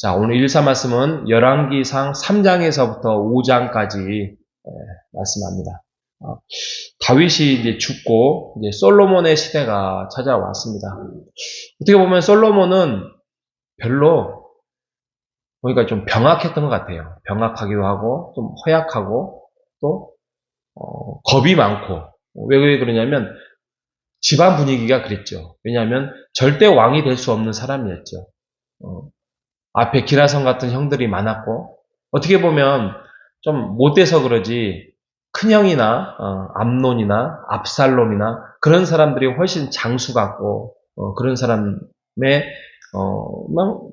자, 오늘 1사 말씀은 열왕기상 3장에서부터 5장까지 말씀합니다. 다윗이 이제 죽고 이제 솔로몬의 시대가 찾아왔습니다. 어떻게 보면 솔로몬은 별로 보니까 좀 병약했던 것 같아요. 병약하기도 하고 좀 허약하고 또 겁이 많고. 왜 그러냐면 집안 분위기가 그랬죠. 왜냐하면 절대 왕이 될 수 없는 사람이었죠. 앞에 기라성 같은 형들이 많았고, 어떻게 보면 좀 못돼서 그러지 큰형이나 암논이나 압살롬이나 그런 사람들이 훨씬 장수 같고 그런 사람의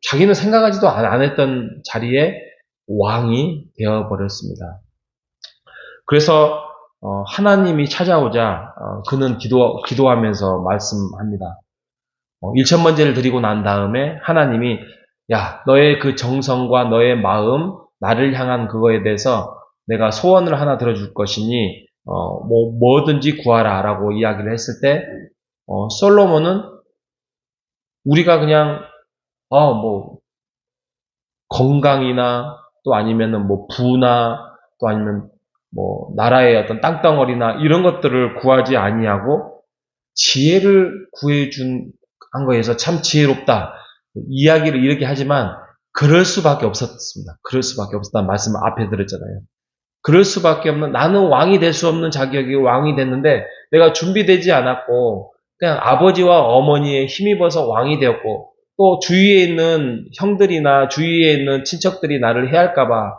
자기는 생각하지도 안 했던 자리에 왕이 되어버렸습니다. 그래서 하나님이 찾아오자 그는 기도하면서 말씀합니다. 1천번제를 드리고 난 다음에 하나님이 야, 너의 그 정성과 너의 마음, 나를 향한 그거에 대해서 내가 소원을 하나 들어줄 것이니 뭐든지 구하라 라고 이야기를 했을 때 솔로몬은 우리가 그냥 건강이나 또 아니면은 부나 또 아니면 나라의 어떤 땅덩어리나 이런 것들을 구하지 아니하고 지혜를 구해준 한 거에서 참 지혜롭다. 이야기를 이렇게 하지만 그럴 수밖에 없었습니다. 그럴 수밖에 없었다는 말씀을 앞에 들었잖아요. 그럴 수밖에 없는, 나는 왕이 될 수 없는 자격이 왕이 됐는데 내가 준비되지 않았고 그냥 아버지와 어머니에 힘입어서 왕이 되었고 또 주위에 있는 형들이나 주위에 있는 친척들이 나를 해할까봐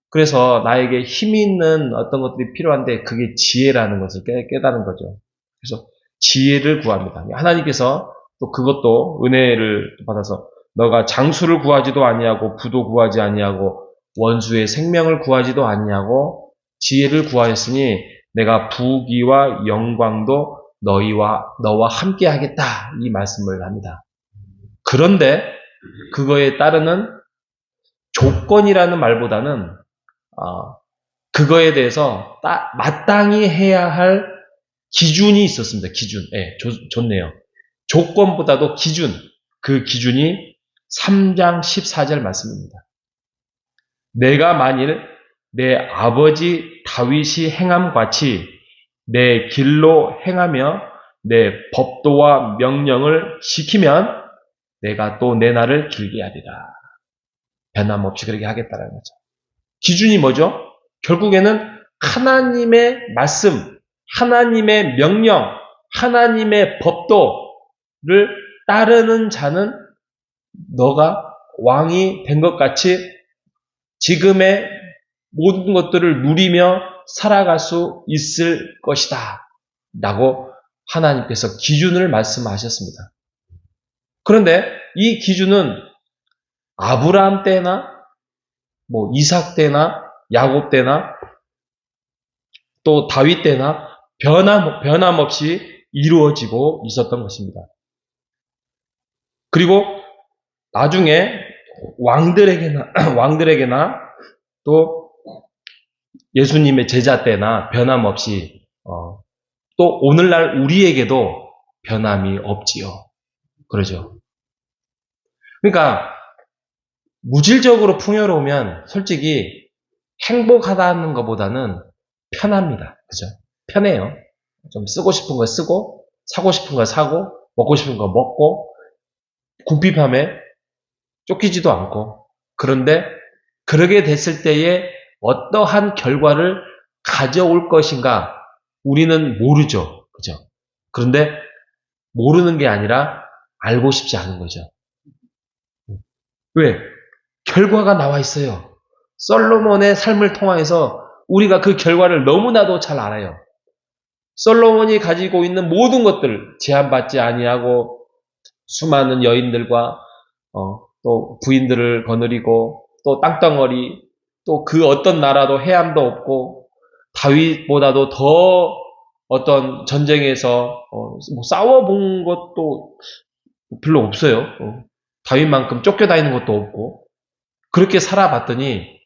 그래서 나에게 힘이 있는 어떤 것들이 필요한데 그게 지혜라는 것을 깨달은 거죠. 그래서 지혜를 구합니다. 하나님께서 또 그것도 은혜를 받아서 너가 장수를 구하지도 아니하고 부도 구하지 아니하고 원수의 생명을 구하지도 아니하고 지혜를 구하였으니 내가 부귀와 영광도 너와 함께 하겠다 이 말씀을 합니다. 그런데 그거에 따르는 조건이라는 말보다는 그거에 대해서 마땅히 해야 할 기준이 있었습니다. 기준. 좋네요. 조건보다도 기준. 그 기준이 3장 14절 말씀입니다. 내가 만일 내 아버지 다윗이 행함같이 내 길로 행하며 내 법도와 명령을 지키면 내가 또 내 날을 길게 하리라. 변함없이 그렇게 하겠다는 거죠. 기준이 뭐죠? 결국에는 하나님의 말씀, 하나님의 명령, 하나님의 법도를 따르는 자는 너가 왕이 된 것 같이 지금의 모든 것들을 누리며 살아갈 수 있을 것이다. 라고 하나님께서 기준을 말씀하셨습니다. 그런데 이 기준은 아브라함 때나 이삭 때나 야곱 때나 또 다윗 때나 변함없이 이루어지고 있었던 것입니다. 그리고 나중에 왕들에게나 또 예수님의 제자 때나 변함없이 또 오늘날 우리에게도 변함이 없지요. 그러죠. 그러니까 무질적으로 풍요로우면 솔직히 행복하다는 것보다는 편합니다. 그죠? 편해요. 좀 쓰고 싶은 거 쓰고 사고 싶은 거 사고 먹고 싶은 거 먹고 궁핍함에 쫓기지도 않고 그런데 그러게 됐을 때에 어떠한 결과를 가져올 것인가 우리는 모르죠. 그죠? 그런데 모르는 게 아니라 알고 싶지 않은 거죠. 왜? 결과가 나와 있어요. 솔로몬의 삶을 통해서 우리가 그 결과를 너무나도 잘 알아요. 솔로몬이 가지고 있는 모든 것들 제한받지 아니하고 수많은 여인들과 또 부인들을 거느리고 또 땅덩어리 또 그 어떤 나라도 해안도 없고 다윗보다도 더 어떤 전쟁에서 싸워본 것도 별로 없어요. 다윗만큼 쫓겨다니는 것도 없고 그렇게 살아봤더니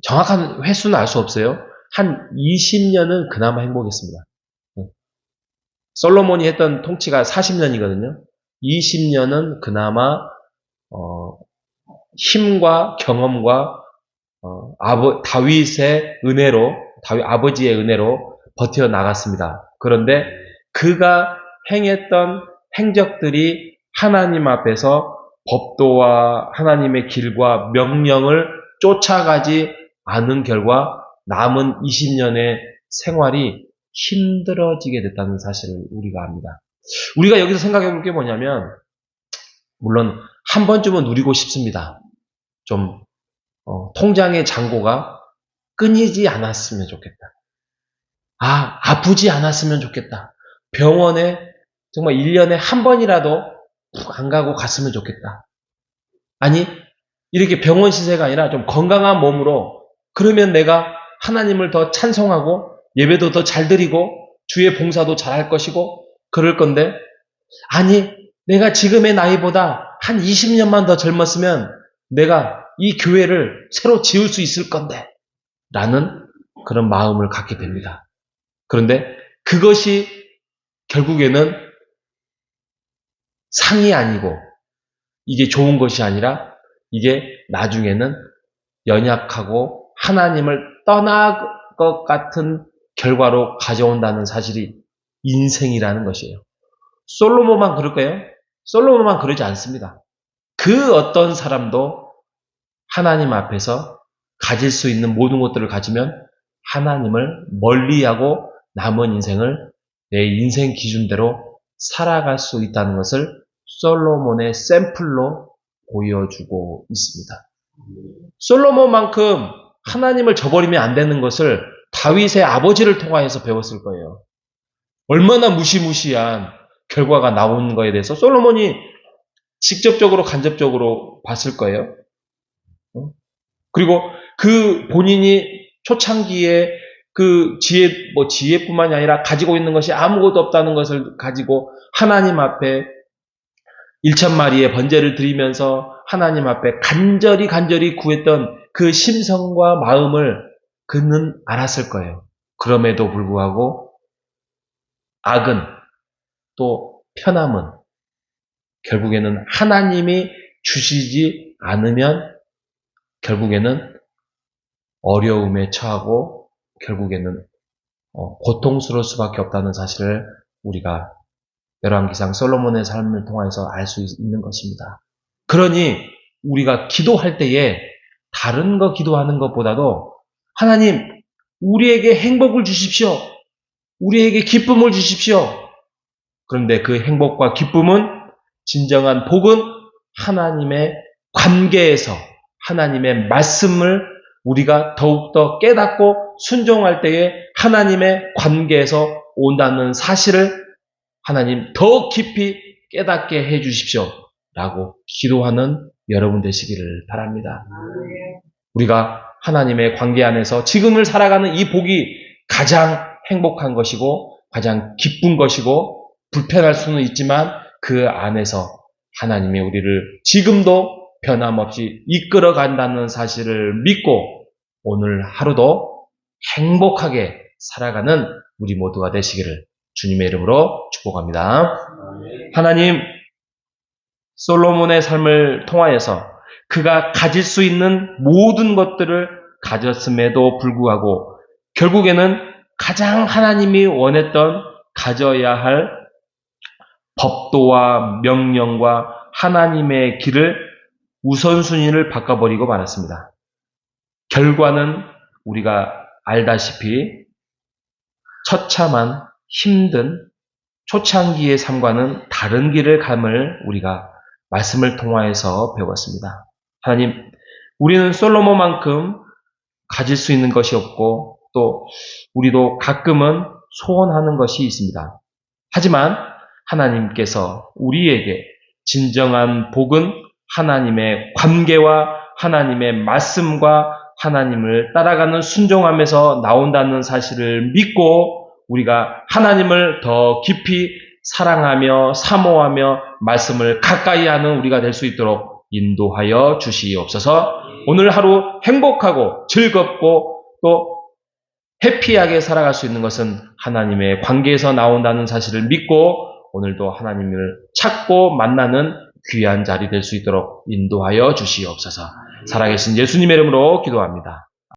정확한 횟수는 알 수 없어요. 한 20년은 그나마 행복했습니다. 솔로몬이 했던 통치가 40년이거든요. 20년은 그나마 힘과 경험과 다윗의 은혜로, 다윗 아버지의 은혜로 버텨 나갔습니다. 그런데 그가 행했던 행적들이 하나님 앞에서 법도와 하나님의 길과 명령을 쫓아가지 않은 결과 남은 20년의 생활이 힘들어지게 됐다는 사실을 우리가 압니다. 우리가 여기서 생각해 볼 게 뭐냐면, 물론 한 번쯤은 누리고 싶습니다. 좀 통장의 잔고가 끊이지 않았으면 좋겠다. 아프지 않았으면 좋겠다. 병원에 정말 1년에 한 번이라도 푹 안 가고 갔으면 좋겠다. 아니, 이렇게 병원 시세가 아니라 좀 건강한 몸으로, 그러면 내가 하나님을 더 찬송하고 예배도 더 잘 드리고 주의 봉사도 잘 할 것이고 그럴 건데, 아니, 내가 지금의 나이보다 한 20년만 더 젊었으면 내가 이 교회를 새로 지을 수 있을 건데 라는 그런 마음을 갖게 됩니다. 그런데 그것이 결국에는 상이 아니고 이게 좋은 것이 아니라 이게 나중에는 연약하고 하나님을 떠날 것 같은 결과로 가져온다는 사실이 인생이라는 것이에요. 솔로몬만 그럴까요? 솔로몬만 그러지 않습니다. 그 어떤 사람도 하나님 앞에서 가질 수 있는 모든 것들을 가지면 하나님을 멀리하고 남은 인생을 내 인생 기준대로 살아갈 수 있다는 것을 솔로몬의 샘플로 보여주고 있습니다. 솔로몬만큼 하나님을 저버리면 안 되는 것을 다윗의 아버지를 통하여서 배웠을 거예요. 얼마나 무시무시한 결과가 나온 거에 대해서 솔로몬이 직접적으로 간접적으로 봤을 거예요. 그리고 그 본인이 초창기에 그 지혜뿐만이 아니라 가지고 있는 것이 아무것도 없다는 것을 가지고 하나님 앞에 1,000마리의 번제를 드리면서 하나님 앞에 간절히 구했던 그 심성과 마음을 그는 알았을 거예요. 그럼에도 불구하고 악은 또 편함은 결국에는 하나님이 주시지 않으면 결국에는 어려움에 처하고 결국에는 고통스러울 수밖에 없다는 사실을 우리가 열왕기상 솔로몬의 삶을 통해서 알 수 있는 것입니다. 그러니 우리가 기도할 때에 다른 거 기도하는 것보다도 하나님 우리에게 행복을 주십시오. 우리에게 기쁨을 주십시오. 그런데 그 행복과 기쁨은 진정한 복은 하나님의 관계에서 하나님의 말씀을 우리가 더욱더 깨닫고 순종할 때에 하나님의 관계에서 온다는 사실을 하나님 더 깊이 깨닫게 해 주십시오 라고 기도하는 여러분 되시기를 바랍니다. 우리가 하나님의 관계 안에서 지금을 살아가는 이 복이 가장 행복한 것이고 가장 기쁜 것이고 불편할 수는 있지만 그 안에서 하나님이 우리를 지금도 변함없이 이끌어 간다는 사실을 믿고 오늘 하루도 행복하게 살아가는 우리 모두가 되시기를 주님의 이름으로 축복합니다. 하나님, 솔로몬의 삶을 통하여서 그가 가질 수 있는 모든 것들을 가졌음에도 불구하고 결국에는 가장 하나님이 원했던 가져야 할 법도와 명령과 하나님의 길을 우선순위를 바꿔버리고 말았습니다. 결과는 우리가 알다시피 처참한 힘든 초창기의 삶과는 다른 길을 감을 우리가 말씀을 통하여서 배웠습니다. 하나님, 우리는 솔로몬만큼 가질 수 있는 것이 없고 또 우리도 가끔은 소원하는 것이 있습니다. 하지만 하나님께서 우리에게 진정한 복은 하나님의 관계와 하나님의 말씀과 하나님을 따라가는 순종함에서 나온다는 사실을 믿고 우리가 하나님을 더 깊이 사랑하며 사모하며 말씀을 가까이 하는 우리가 될 수 있도록 인도하여 주시옵소서. 오늘 하루 행복하고 즐겁고 또 해피하게 살아갈 수 있는 것은 하나님의 관계에서 나온다는 사실을 믿고 오늘도 하나님을 찾고 만나는 귀한 자리 될 수 있도록 인도하여 주시옵소서. 살아계신 예수님의 이름으로 기도합니다.